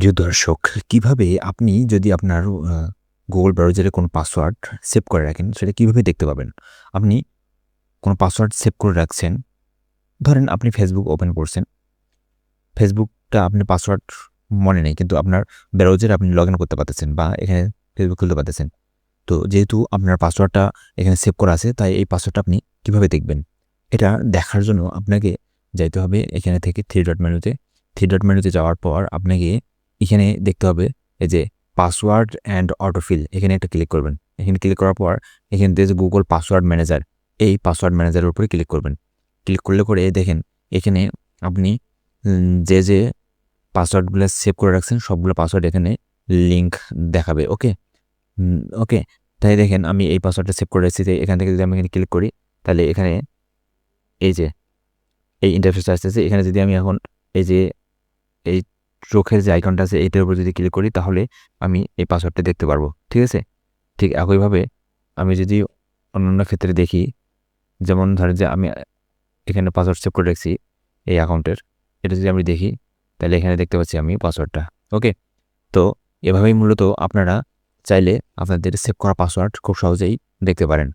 প্রিয় দর্শক, কিভাবে আপনি যদি আপনার Google ব্রাউজারে কোনো পাসওয়ার্ড সেভ করে রাখেন, সেটা কিভাবে দেখতে পাবেন? আপনি কোনো পাসওয়ার্ড সেভ করে রাখছেন। ধরেন আপনি Facebook ওপেন করছেন। ফেসবুকটা আপনার পাসওয়ার্ড মনে নেই, কিন্তু আপনার ব্রাউজারে আপনি লগইন করতে পারতেছেন বা এখানে ফেসবুক খুলতে পারতেছেন। তো যেহেতু আপনার পাসওয়ার্ডটা এখানে সেভ করা আছে, তাই এই পাসওয়ার্ডটা আপনি কিভাবে দেখবেন? এটা দেখার জন্য আপনাকে যাইতে হবে এখানে থেকে থ্রি ডট মেনুতে। থ্রি ডট মেনুতে যাওয়ার পর আপনাকে এখানে দেখতে হবে এই যে পাসওয়ার্ড অ্যান্ড অটোফিল, এখানে একটা ক্লিক করবেন। এখানে ক্লিক করার পর এখানে যে Google পাসওয়ার্ড ম্যানেজার, এই পাসওয়ার্ড ম্যানেজারের উপরে ক্লিক করবেন। ক্লিক করলে করে দেখেন এখানে আপনি যে পাসওয়ার্ডগুলো সেভ করে রাখছেন সবগুলো পাসওয়ার্ড এখানে লিঙ্ক দেখাবে। ওকে? ওকে। তাই দেখেন আমি এই পাসওয়ার্ডটা সেভ করে রেখেছি। এখান থেকে যদি আমি এখানে ক্লিক করি, তাহলে এখানে এই যে এই ইন্টারফেসটা আসতেছে। এখানে যদি আমি এখন এই যে এই চোখের যে আইকনটা আছে এটার উপর যদি ক্লিক করি, তাহলে আমি এই পাসওয়ার্ডটা দেখতে পারবো। ঠিক আছে? ঠিক একইভাবে আমি যদি অন্যান্য ক্ষেত্রে দেখি, যেমন ধরেন যে আমি এখানে পাসওয়ার্ড সেভ করে রাখছি এই অ্যাকাউন্টের। এটা যদি আমি দেখি, তাহলে এখানে দেখতে পাচ্ছি আমি পাসওয়ার্ডটা। ওকে? তো এভাবেই মূলত আপনারা চাইলে আপনাদের সেভ করা পাসওয়ার্ড খুব সহজেই দেখতে পারেন।